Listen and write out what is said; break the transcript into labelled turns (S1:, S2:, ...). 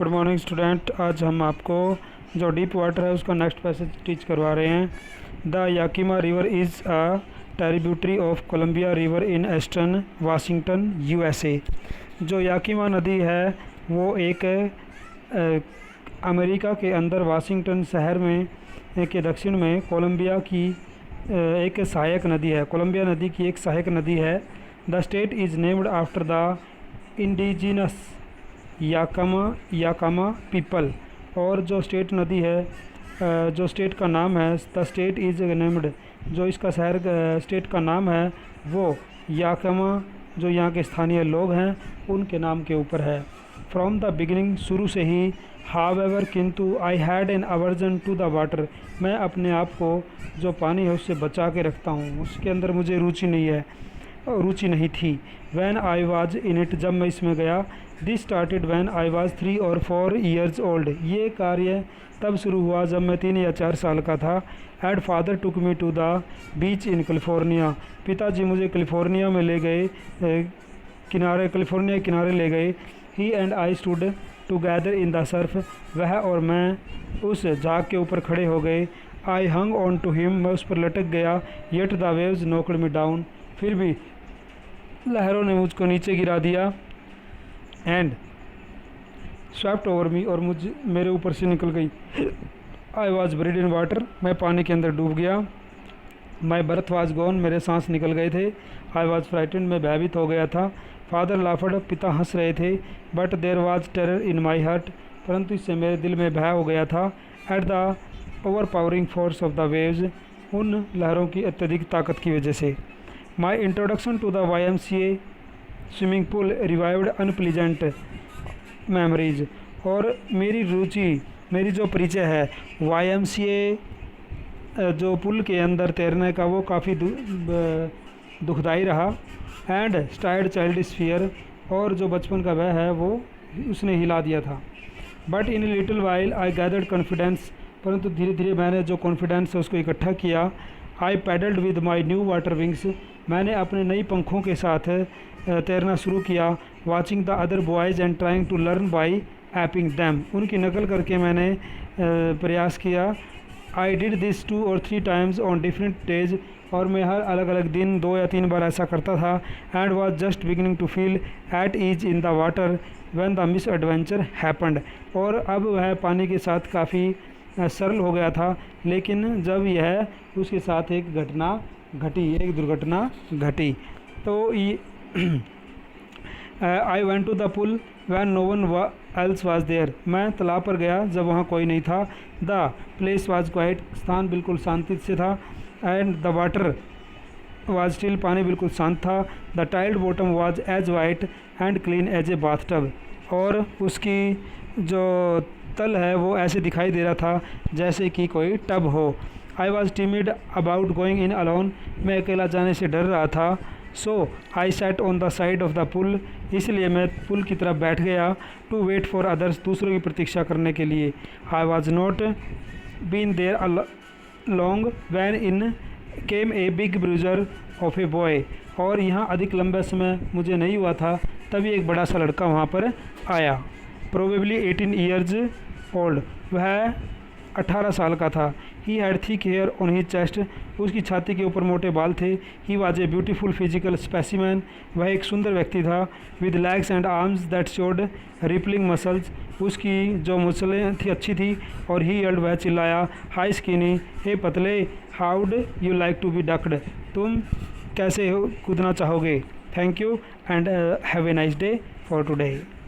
S1: Good morning student. आज हम आपको जो डीप वाटर है उसका नेक्स्ट पैसेज टीच करवा रहे हैं। The Yakima river is a tributary of Columbia river in eastern Washington USA. जो याकिमा नदी है वो एक अमेरिका के अंदर वाशिंगटन शहर में के दक्षिण में कोलंबिया की एक सहायक नदी है। कोलंबिया नदी की एक सहायक नदी है। The state is named after the indigenous Yakama people. और जो स्टेट नदी है, जो स्टेट का नाम है, द स्टेट इज़ नेम्ड, जो इसका शहर स्टेट का नाम है वो याकामा, जो यहाँ के स्थानीय लोग हैं उनके नाम के ऊपर है। फ्रॉम द बिगिनिंग, शुरू से ही, हावेवर, किंतु, I had an aversion to the water, मैं अपने आप को जो पानी है उससे बचा के रखता हूँ, उसके अंदर मुझे रुचि नहीं थी। When I was in it, जब मैं इसमें गया। This started when I was 3 और 4 ईयर्स ओल्ड, ये कार्य तब शुरू हुआ जब मैं 3 या 4 साल का था। And father took me to the beach in California, पिताजी मुझे कैलिफोर्निया में ले गए, कैलिफोर्निया के किनारे ले गए। He and I stood together in the surf, वह और मैं उस झाग के ऊपर खड़े हो गए। I hung on to him, मैं उस पर लटक गया। Yet the waves knocked me down, फिर भी लहरों ने मुझको नीचे गिरा दिया। एंड स्वेप्ट ओवर मी, और मेरे ऊपर से निकल गई। I was buried in water, मैं पानी के अंदर डूब गया। माई बर्थ वाज गॉन, मेरे सांस निकल गए थे। आई वॉज फ्राइटेंड, मैं भयभीत हो गया था। फादर लाफड, पिता हंस रहे थे। But there was terror in my heart, परंतु इससे मेरे दिल में भय हो गया था। At the overpowering force of the waves, उन लहरों की अत्यधिक ताकत की वजह से। My introduction to the YMCA swimming pool revived unpleasant memories, और मेरी जो परिचय है YMCA जो पुल के अंदर तैरने का, वो काफ़ी दुखदाई रहा। एंड स्टार्ड चाइल्डिश फियर, और जो बचपन का भय है वो उसने हिला दिया था। But in little while I gathered confidence, परंतु धीरे धीरे मैंने जो कॉन्फिडेंस है उसको इकट्ठा किया। I paddled with my new water wings, मैंने अपने नई पंखों के साथ तैरना शुरू किया। Watching the other boys and trying to learn by aping them, उनकी नकल करके मैंने प्रयास किया। आई डिड दिस 2 और 3 टाइम्स ऑन डिफरेंट डेज, और मैं हर अलग अलग दिन 2 या 3 बार ऐसा करता था। And was just beginning to feel at ease in the water when the misadventure happened, और अब वह पानी के साथ काफ़ी सरल हो गया था, लेकिन जब यह उसके साथ एक दुर्घटना घटी। तो I went to the pool when no one else was there, मैं तालाब पर गया जब वहाँ कोई नहीं था। द प्लेस वाज क्वाइट, स्थान बिल्कुल शांति से था। And the water was still, पानी बिल्कुल शांत था। The tiled bottom was as white and clean as a bathtub, और उसकी जो तल है वो ऐसे दिखाई दे रहा था जैसे कि कोई टब हो। I was timid about going in alone, मैं अकेला जाने से डर रहा था। So I sat on the side of the pool, इसलिए मैं पुल की तरफ बैठ गया। टू वेट फॉर अदर्स, दूसरों की प्रतीक्षा करने के लिए। I was not been there long when in came a big bruiser of a boy, और यहाँ अधिक लंबा समय मुझे नहीं हुआ था तभी एक बड़ा सा लड़का वहाँ पर आया। प्रोबेबली 18 ईयर्स ओल्ड, वह 18 साल का था। He had thick hair on his chest, उसकी छाती के ऊपर मोटे बाल थे। He was a beautiful physical specimen, वह एक सुंदर व्यक्ति था। With legs and arms that showed rippling muscles, उसकी जो मसलें थी अच्छी थी। और ही यल्ड, वह चिल्लाया। हाई स्किनी, हे पतले, हाउड you like to be ducked, तुम कैसे कूदना चाहोगे। Thank you and have a nice day for today.